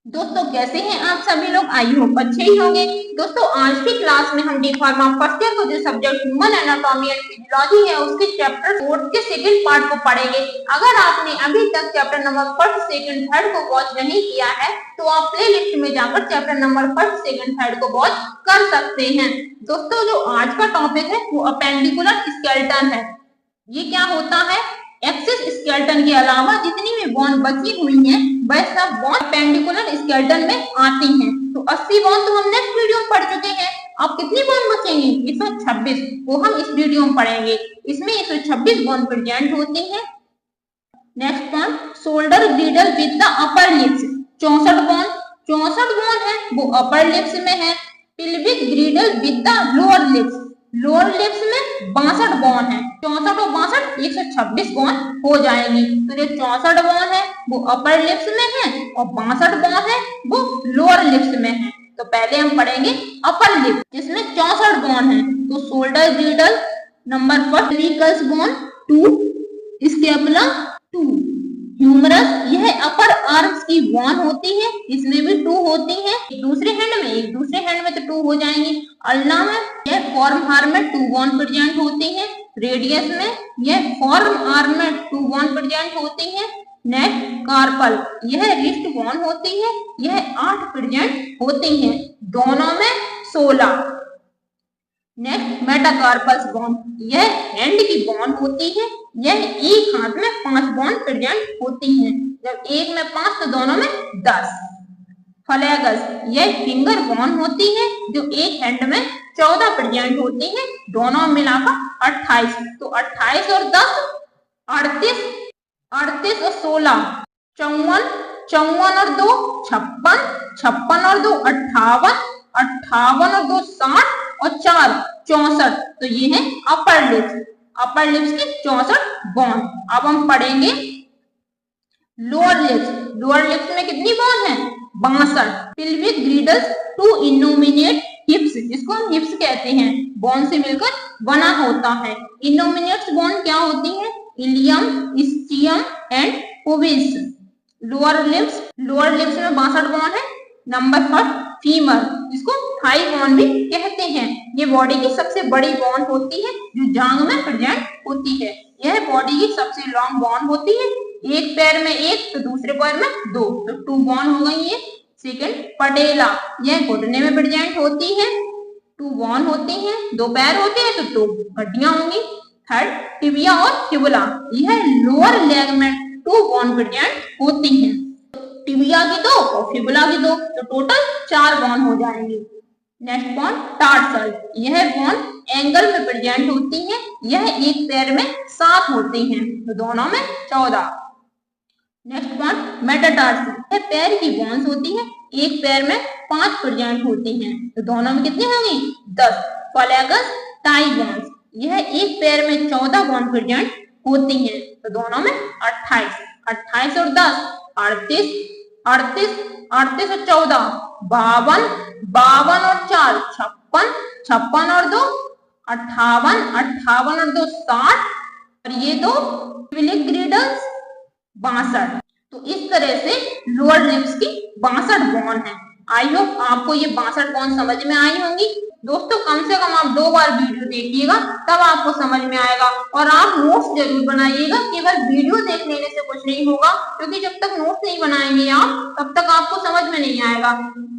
दोस्तों कैसे हैं आप सभी लोग। आई होप अच्छे ही होंगे। दोस्तों आज की क्लास में हम डी फार्मा फर्स्ट ईयर को जो subject human anatomy and physiology है उसके चैप्टर 4 के सेकंड पार्ट को पढ़ेंगे। अगर आपने अभी तक chapter number first second third को वॉच नहीं किया है तो आप प्लेलिस्ट में जाकर chapter number first second third को वॉच कर सकते हैं। दोस्तों जो आज का टॉपिक है वो अपेंडिकुलर स्केलेटन है। ये क्या होता है? एक्सिस स्केलेटन के अलावा जितनी भी बोन बची हुई हैं वह सब बोन पेंडिकुलर स्केलेटन में आती हैं। तो 80 बोन तो हम नेक्स्ट वीडियो में पढ़ चुके हैं। अब कितनी बोन बचेंगी? 126 वो हम इस वीडियो में पढ़ेंगे। इसमें 126 बोन प्रेजेंट होती हैं। Next one shoulder girdle with the upper limbs 64 bone है वो अपर लिप्स में है। Pelvic girdle with the lower limbs में 62 बोन है। 64 और 62 126 बोन हो जाएंगी। तो जो 64 बोन है वो अपर लिप्स में है और 62 बोन है वो लोअर लिप्स में है। तो पहले हम पढ़ेंगे अपर लिप जिसमें 64 बोन है। तो shoulder girdle number first clavicles bone 2, scapula 2, humerus यह अपर आर्म्स की बोन होती है, इसमें भी 2 होती है। एक दूसरे हैंड में तो 2 हो जाएंगी। अल्ना में यह फॉर्म आर्म में 2 बोन प्रेजेंट होती है। रेडियस में यह फॉर्म आर्म में 2 बोन प्रेजेंट होती है। नेक्स्ट कार्पल यह रिस्ट बोन होती है, यह 8 प्रेजेंट होती है, दोनों में 16। नेक्स्ट मेटाकार्पस बोन यह हैंड की बोन होती है, यह एक हाथ में 5 बोन प्रेजेंट होती है। जब एक में 5 तो दोनों में 10। फलेगस यह फिंगर बोन होती है जो एक हैंड में 14 प्रेजेंट होती है, दोनों मिलाकर 28। तो 28 और 10 38, 38 और 16 54, 54 और 2 56, 56 और 2 58, 58 और 2 60 और 4 64। तो ये है अपर लिप्स की 64 बोन। अब हम पढ़ेंगे लोअर लिप्स में कितनी बोन है? 62। पिल्विक ग्रिडल्स 2 इनोमिनेट हिप्स जिसको हम हिप्स कहते हैं, बोन से मिलकर बना होता है। इनोमिनेट बोन क्या होती है? Ilium, ischium and pubis. Lower limbs में 62 बोन है। नंबर फर्स्ट फीमर जिसको थाई बोन भी कहते हैं, ये बॉडी की सबसे बड़ी बोन होती है जो जांग में प्रेजेंट होती है। यह बॉडी की सबसे लॉन्ग बोन होती है। एक पैर में 1 तो दूसरे पैर में 2 तो 2 बोन हो गई है। सेकंड पटेला यह घुटने में प्रेजेंट होती है, 2 बोन होती है। 2 पैर होते हैं तो 2 हड्डियां होंगी। थर्ड टिबिया और फिबुला यह लोअर लेग में 2 बोन प्रेजेंट होती है। टिबिया की 2 और फिबुला की 2 तो टोटल 4 बोन हो जाएंगे। नेक्स्ट बोन टार्सल यह बोन एंगल में प्रेजेंट होती है, यह एक पैर में 7 होती हैं तो दोनों में 14। नेक्स्ट बोन मेटाटार्सल यह पैर की बोन्स होती है, एक पैर में 5 प्रेजेंट होती हैं तो दोनों में कितनी होंगी? 10। फलेगस टाई बोन्स यह एक पैर में 14 बोन प्रेजेंट होती हैं तो दोनों में 28। 28 और 10 38, 38, 38 और 14 52, 52 और 4 56, 56 और 2 58, 58 और 2 60 और ये 2 पिल्विक ग्रिडल्स 62। तो इस तरह से लोअर लिप्स की 62 बोन है। आई होप आपको ये 62 बोन समझ में आई होंगी। दोस्तों कम से कम आप 2 बार वीडियो देखिएगा तब आपको समझ में आएगा और आप नोट्स जरूर बनाइएगा। केवल वीडियो देख लेने से कुछ नहीं होगा, क्योंकि जब तक नोट्स नहीं बनाएंगे आप तब तक आपको समझ में नहीं आएगा।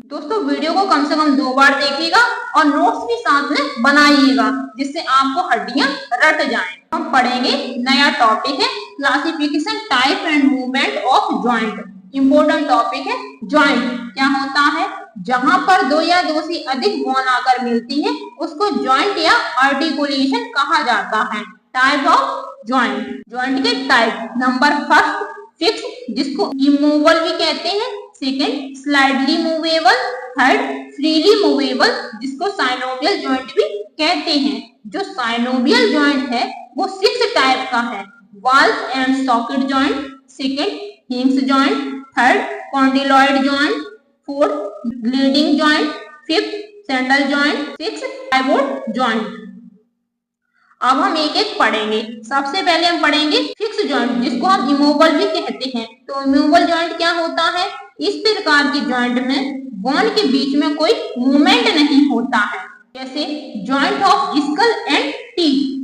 दोस्तों वीडियो को कम से कम 2 बार देखिएगा और नोट्स भी साथ में बनाइएगा जिससे आपको हड्डियां रट जाएं। हम पढ़ेंगे नया टॉपिक है classification type and movement of joint. Important topic है जॉइंट। क्या होता है? जहां पर 2 या 2 से अधिक बोन आकर मिलती है उसको जॉइंट या आर्टिकुलेशन कहा जाता है। टाइप ऑफ जॉइंट के टाइप नंबर फर्स्ट फिक्स जिसको इमूवेबल भी कहते हैं। Second slightly movable. Third freely movable जिसको साइनोवियल जॉइंट भी कहते हैं। जो साइनोवियल जॉइंट है वो 6 टाइप का है। Valve and socket joint, second हिंग्स joint, third condyloid joint, fourth ग्लीडिंग joint, fifth sandal joint, sixth pivot joint. अब हम एक एक पढ़ेंगे। सबसे पहले हम पढ़ेंगे फिक्स जॉइंट, जिसको हम इमूवेबल भी कहते हैं। तो इमूवेबल जॉइंट क्या होता है? इस प्रकार के जॉइंट में बोन के बीच में कोई मूवमेंट नहीं होता है। जैसे joint of skull and teeth,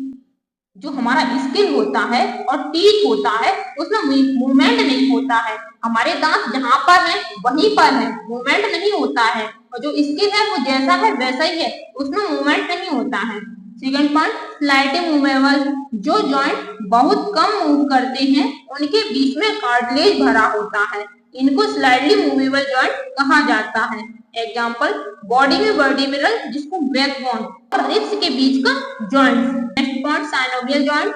जो हमारा स्किन होता है और टीथ होता है उसमें मूवमेंट नहीं होता है। हमारे दांत जहां पर है वहीं पर है, मूवमेंट नहीं होता है। और जो स्किन है वो जैसा है वैसा ही है, उसमें मूवमेंट नहीं होता है। सेकंड पॉइंट, स्लाइटली मूवेबल, जो जॉइंट बहुत कम मूव करते हैं उनके बीच में कार्टिलेज भरा होता है, इनको स्लाइटली मूवेबल जॉइंट कहा जाता है। एग्जाम्पल, बॉडी में वर्टिब्रल, जिसको बैकबोन, और रिब्स के बीच का joint. Next point, synovial joint,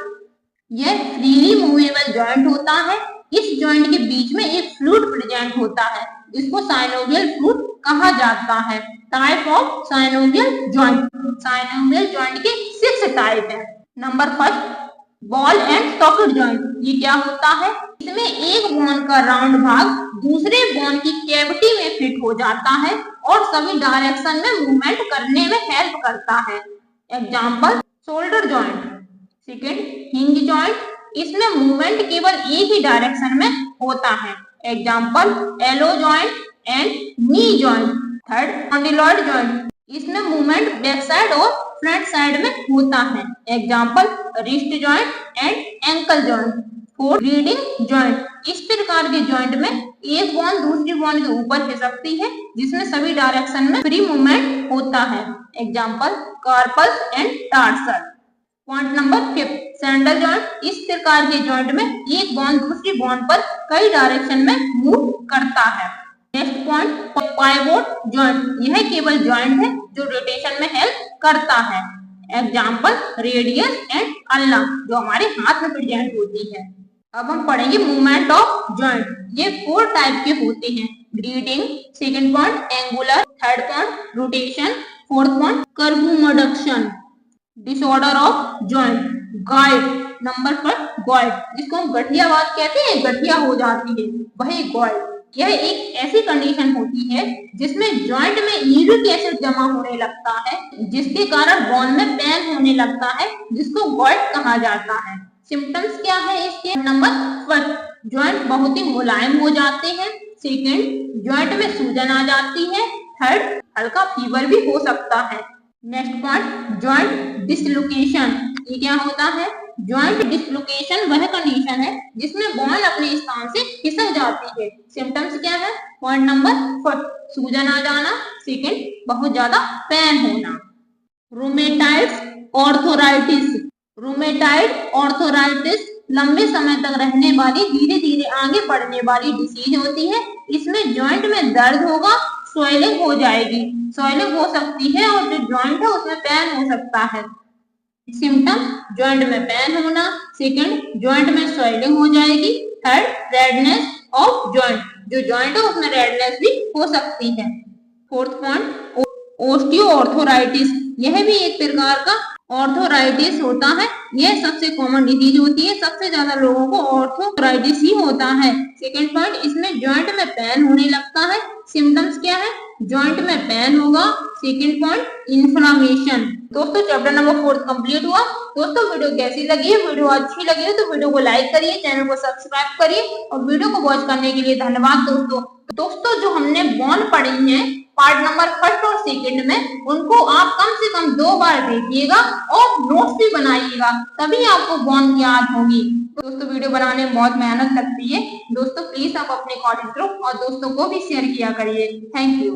यह फ्रीली मूवेबल जॉइंट होता है। इस जॉइंट के बीच में एक फ्लूइड प्रेजेंट होता है, जिसको साइनोवियल फ्लूइड कहा जाता है। Type of synovial joint, synovial joint के 6 टाइप है। Number first, ball and socket joint. ये क्या होता है? इसमें एक बोन का राउंड भाग दूसरे बोन की कैविटी में फिट हो जाता है और सभी डायरेक्शन में मूवमेंट करने में हेल्प करता है। Example, shoulder joint. Second, hinge joint, इसमें मूवमेंट केवल एक ही डायरेक्शन में होता है। Example, elbow joint and knee joint. Third, condyloid joint, इसमें मूवमेंट बैक साइड और फ्रंट साइड में होता है। Example, wrist joint and ankle joint. Fourth, gliding joint, इस प्रकार के जॉइंट में एक बोन दूसरी बोन के ऊपर खिसकती है, जिसमें सभी डायरेक्शन में फ्री मूवमेंट होता है। Example, carpal and tarsal. Point number 5, sandal joint, इस प्रकार के जॉइंट में एक बोन दूसरी बोन पर कई डायरेक्शन में मूव करता है। नेक्स्ट पॉइंट, पाइवोट जॉइंट, यह केवल जॉइंट है जो रोटेशन में हेल्प करता है। एग्जाम्पल, रेडियस एंड अल्ना, जो हमारे हाथ में प्रेजेंट होती है। अब हम पढ़ेंगे मूवमेंट ऑफ जॉइंट। ये 4 टाइप के होते हैं। Gliding, second point angular, third point rotation, fourth point circumduction. Disorder of joint, gout, number पर गॉइड, जिसको हम गठियावाद कहते हैं, गठिया हो जाती है, वही गॉइड। यह एक ऐसी कंडीशन होती है जिसमें जॉइंट में यूरिक एसिड जमा होने लगता है, जिसके कारण बोन में पेन होने लगता है, जिसको गॉइड कहा जाता है। सिम्टम्स क्या है इसके? नंबर फर्स्ट, जॉइंट बहुत ही मुलायम हो जाते हैं। सेकंड, जॉइंट में सूजन आ जाती है। थर्ड, हल्का फीवर भी हो सकता है। नेक्स्ट पॉइंट, जॉइंट डिसलोकेशन, ये क्या होता है? जॉइंट डिसलोकेशन वह कंडीशन है जिसमें बोन अपने स्थान से खिसक जाती है। सिम्टम्स क्या है? पॉइंट नंबर फर्स्ट, सूजन आ जाना। सेकंड, बहुत ज्यादा पेन होना। रूमेटाइड्स, ऑर्थोराइटिस, रूमेटाइड ऑर्थोराइटिस लंबे समय तक रहने वाली, धीरे धीरे आगे बढ़ने वाली डिसीज होती है। इसमें जॉइंट में दर्द होगा, स्वेलिंग हो जाएगी, स्वेलिंग हो सकती है और जो जॉइंट है उसमें पेन हो सकता है। सिम्टम, जॉइंट में पेन होना। सेकंड, जॉइंट में स्वेलिंग हो जाएगी। थर्ड, रेडनेस ऑफ जॉइंट, जो जॉइंट है उसमें रेडनेस भी हो सकती है। फोर्थ पॉइंट, ओस्टियोआर्थराइटिस, यह भी एक प्रकार का ऑर्थोराइटिस होता है। यह सबसे कॉमन डिजीज होती है, सबसे ज्यादा लोगों को ऑर्थोराइटिस ही होता है। सेकंड पॉइंट, इसमें जॉइंट में पेन होने लगता है। सिम्टम्स क्या है? जॉइंट में पेन होगा। Second point, inflammation. दोस्तों, चैप्टर नंबर 4 कंप्लीट हुआ। दोस्तों, वीडियो कैसी लगी है? वीडियो अच्छी लगी है तो वीडियो को लाइक करिए, चैनल को सब्सक्राइब करिए और वीडियो को वॉच करने के लिए धन्यवाद। दोस्तों, जो हमने बोन पढ़ी है पार्ट नंबर फर्स्ट और सेकंड में, उनको आप कम से कम 2 बार देखिएगा और नोट्स भी बनाइएगा, तभी आपको बोन याद होगी। दोस्तों, वीडियो बनाने में बहुत मेहनत लगती है। दोस्तों, प्लीज आप अपने कॉलेज ग्रुप और दोस्तों को भी शेयर किया करिए। Thank you.